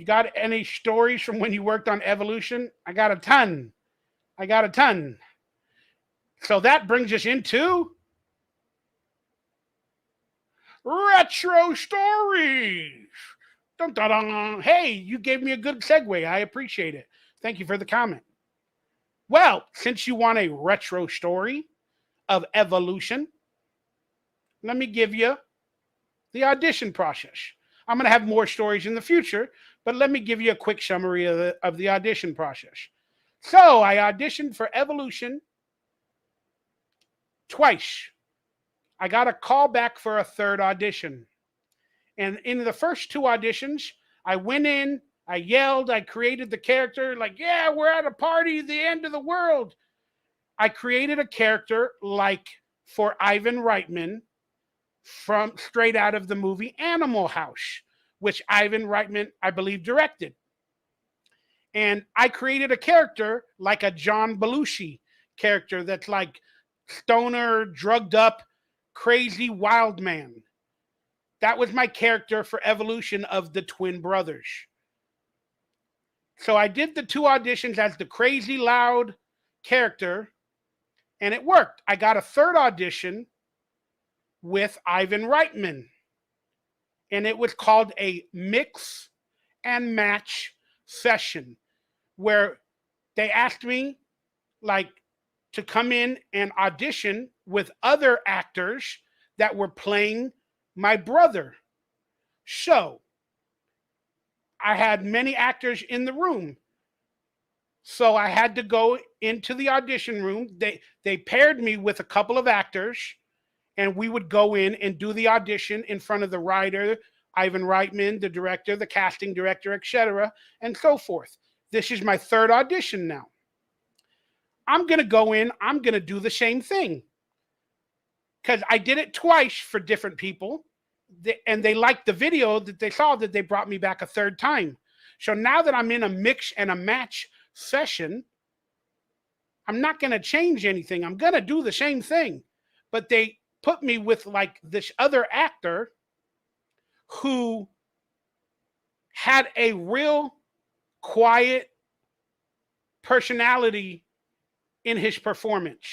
You got any stories from when you worked on Evolution? I got a ton. I got a ton. So that brings us into retro stories. Dun, dun, dun. Hey, you gave me a good segue. I appreciate it. Thank you for the comment. Well, since you want a retro story of Evolution, let me give you the audition process. I'm going to have more stories in the future, but let me give you a quick summary of the audition process. So I auditioned for Evolution twice. I got a call back for a third audition. And in the first two auditions, I went in, I yelled, I created the character like, yeah, we're at a party, the end of the world. I created a character like for Ivan Reitman from straight out of the movie Animal House, which Ivan Reitman, I believe, directed. And I created a character like a John Belushi character that's like stoner, drugged up, crazy wild man. That was my character for Evolution of the twin brothers. So I did the two auditions as the crazy loud character, and it worked. I got a third audition with Ivan Reitman, and it was called a mix and match session, where they asked me like to come in and audition with other actors that were playing my brother. So I had many actors in the room. So I had to go into the audition room. They paired me with a couple of actors, and we would go in and do the audition in front of the writer, Ivan Reitman, the director, the casting director, etc., and so forth. This is my third audition now. I'm going to go in, I'm going to do the same thing. Because I did it twice for different people, and they liked the video that they saw that they brought me back a third time. So now that I'm in a mix and a match session, I'm not going to change anything. I'm going to do the same thing. But they put me with like this other actor who had a real quiet personality in his performance.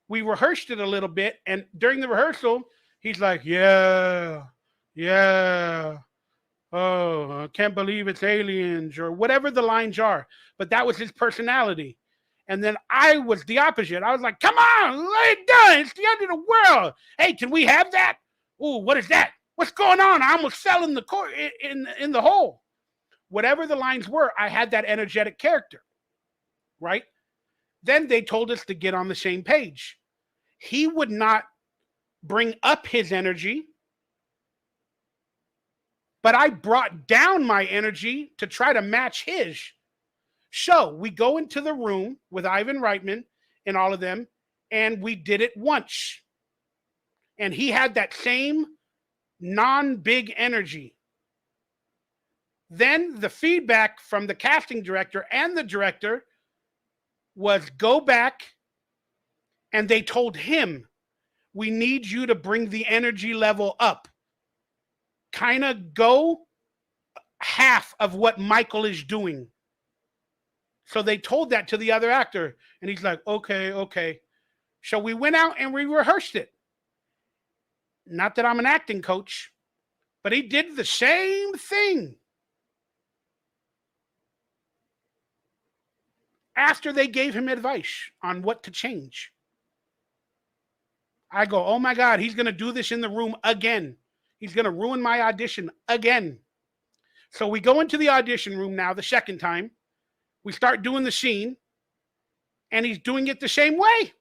We rehearsed it a little bit, and during the rehearsal, he's like, yeah, oh, I can't believe it's aliens, or whatever the lines are. But that was his personality. And then I was the opposite. I was like, come on, lay it down. It's the end of the world. Hey, can we have that? Ooh, what is that? What's going on? I almost fell in the in the hole. Whatever the lines were, I had that energetic character, right? Then they told us to get on the same page. He would not bring up his energy, but I brought down my energy to try to match his. So we go into the room with Ivan Reitman and all of them, and we did it once. And he had that same non-big energy. Then the feedback from the casting director and the director was go back, and they told him, we need you to bring the energy level up. Kind of go half of what Michael is doing. So they told that to the other actor, and he's like, okay. So we went out and we rehearsed it. Not that I'm an acting coach, but he did the same thing. After they gave him advice on what to change, I go, oh my God, he's going to do this in the room again. He's going to ruin my audition again. So we go into the audition room now the second time. We start doing the scene, and he's doing it the same way.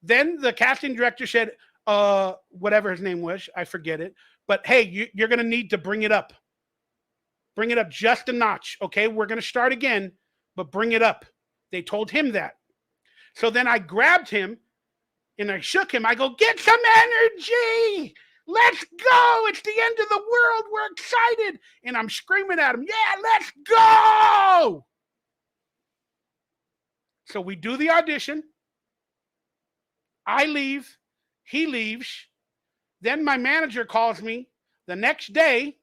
Then the casting director said, whatever his name was, I forget it. But hey, you're going to need to bring it up. Bring it up just a notch. Okay, we're going to start again, but bring it up. They told him that. So then I grabbed him and I shook him. I go, get some energy. Let's go. It's the end of the world. We're excited. And I'm screaming at him, yeah, let's go. So we do the audition. I leave. He leaves. Then my manager calls me the next day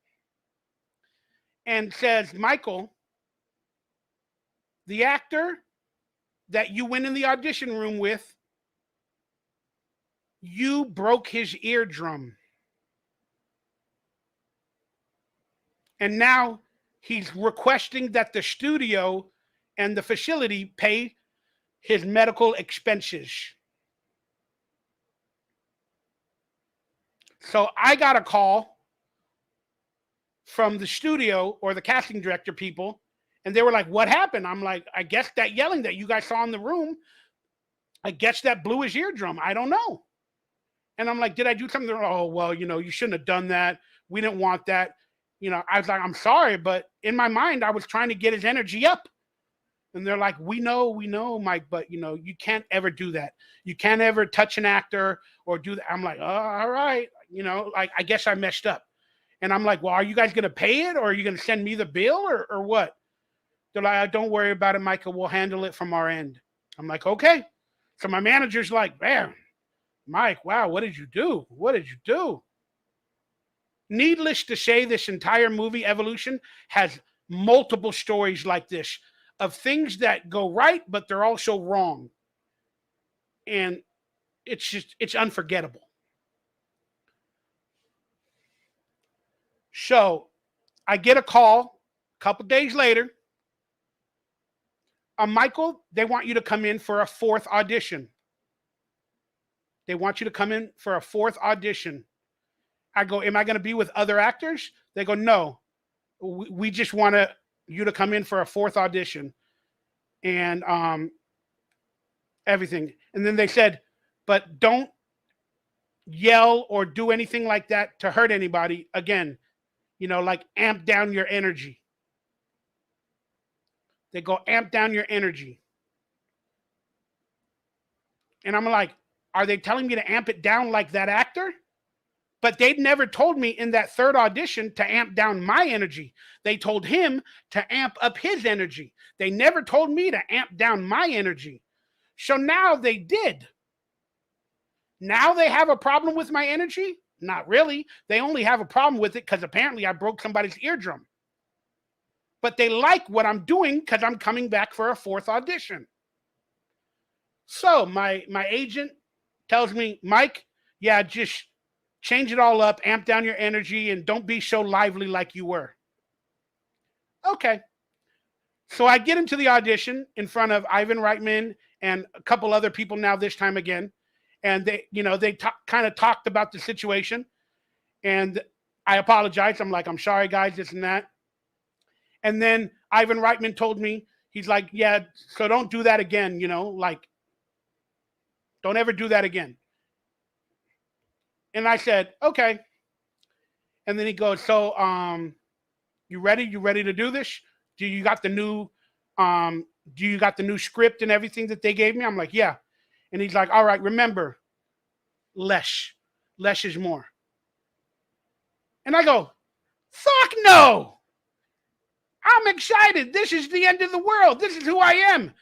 and says, Michael, the actor that you went in the audition room with, you broke his eardrum. And now he's requesting that the studio and the facility pay his medical expenses. So I got a call from the studio or the casting director people, and they were like, what happened? I'm like, I guess that yelling that you guys saw in the room, I guess that blew his eardrum. I don't know. And I'm like, did I do something? Oh, well, you shouldn't have done that. We didn't want that. I was like, I'm sorry, but in my mind, I was trying to get his energy up. And they're like, we know, Mike, but you can't ever do that. You can't ever touch an actor or do that. I'm like, oh, all right. Like, I guess I messed up. And I'm like, well, are you guys going to pay it, or are you going to send me the bill, or what? They're like, don't worry about it, Michael. We'll handle it from our end. I'm like, okay. So my manager's like, man, Mike, wow, what did you do? What did you do? Needless to say, this entire movie, Evolution, has multiple stories like this of things that go right, but they're also wrong. And it's unforgettable. So I get a call a couple days later. Michael, they want you to come in for a 4th audition. They want you to come in for a 4th audition. I go, am I going to be with other actors? They go, no. We just want you to come in for a 4th audition. And everything. And then they said, but don't yell or do anything like that to hurt anybody. Again, like amp down your energy. They go, amp down your energy. And I'm like, are they telling me to amp it down like that actor? But they'd never told me in that 3rd audition to amp down my energy. They told him to amp up his energy. They never told me to amp down my energy. So now they did. Now they have a problem with my energy? Not really. They only have a problem with it because apparently I broke somebody's eardrum. But they like what I'm doing because I'm coming back for a 4th audition. So my agent tells me, Mike, yeah, just change it all up, amp down your energy, and don't be so lively like you were. Okay. So I get into the audition in front of Ivan Reitman and a couple other people now this time again. And they kind of talked about the situation. And I apologized. I'm like, I'm sorry, guys, this and that. And then Ivan Reitman told me, he's like, yeah, so don't do that again, like, don't ever do that again. And I said, okay. And then he goes, so you ready? You ready to do this? Do you got the new script and everything that they gave me? I'm like, yeah. And he's like, all right, remember, less is more. And I go, fuck no. I'm excited. This is the end of the world. This is who I am.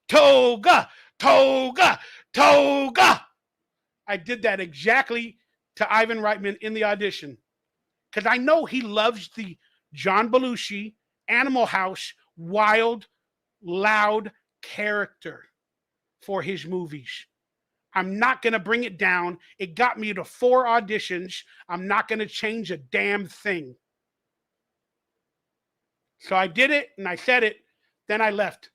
Toga, toga, toga. I did that exactly to Ivan Reitman in the audition. Because I know he loves the John Belushi, Animal House, wild, loud character for his movies. I'm not going to bring it down. It got me to 4 auditions. I'm not going to change a damn thing. So I did it and I said it. Then I left.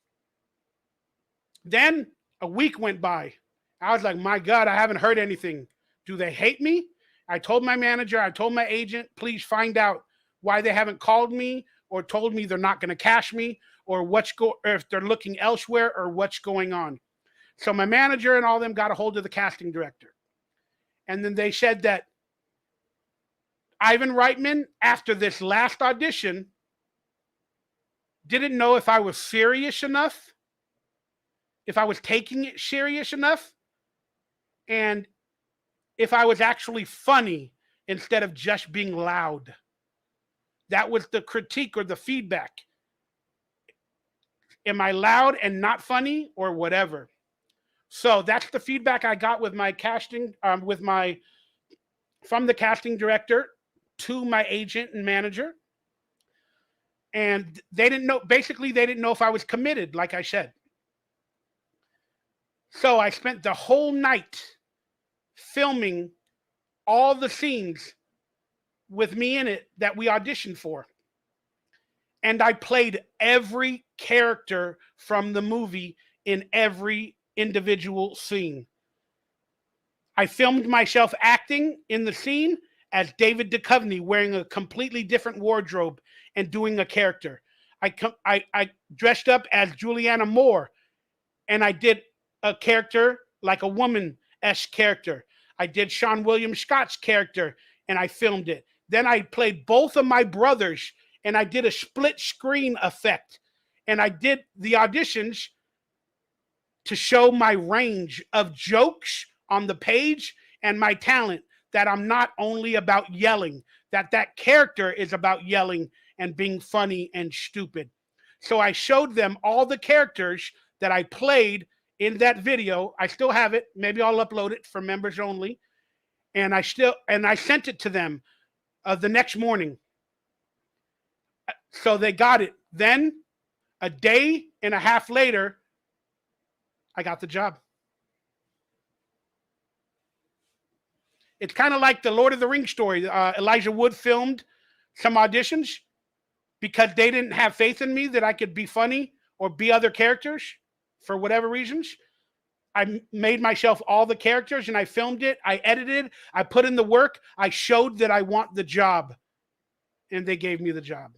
Then a week went by. I was like, my God, I haven't heard anything. Do they hate me? I told my manager, I told my agent, please find out why they haven't called me or told me they're not going to cash me or if they're looking elsewhere or what's going on. So my manager and all them got a hold of the casting director. And then they said that Ivan Reitman, after this last audition, didn't know if I was serious enough, if I was taking it serious enough, and if I was actually funny instead of just being loud. That was the critique or the feedback. Am I loud and not funny or whatever? So that's the feedback I got with my casting, from the casting director to my agent and manager. And they didn't know, basically, they didn't know if I was committed, like I said. So I spent the whole night filming all the scenes with me in it that we auditioned for. And I played every character from the movie in every individual scene. I filmed myself acting in the scene as David Duchovny wearing a completely different wardrobe and doing a character. I dressed up as Juliana Moore, and I did a character like a woman-esque character. I did Sean William Scott's character, and I filmed it. Then I played both of my brothers, and I did a split screen effect. And I did the auditions to show my range of jokes on the page and my talent, that I'm not only about yelling, that character is about yelling and being funny and stupid. So I showed them all the characters that I played in that video. I still have it. Maybe I'll upload it for members only. And I sent it to them the next morning. So they got it. Then a day and a half later, I got the job. It's kind of like the Lord of the Rings story. Elijah Wood filmed some auditions because they didn't have faith in me that I could be funny or be other characters for whatever reasons. I made myself all the characters and I filmed it. I edited. I put in the work. I showed that I want the job. And they gave me the job.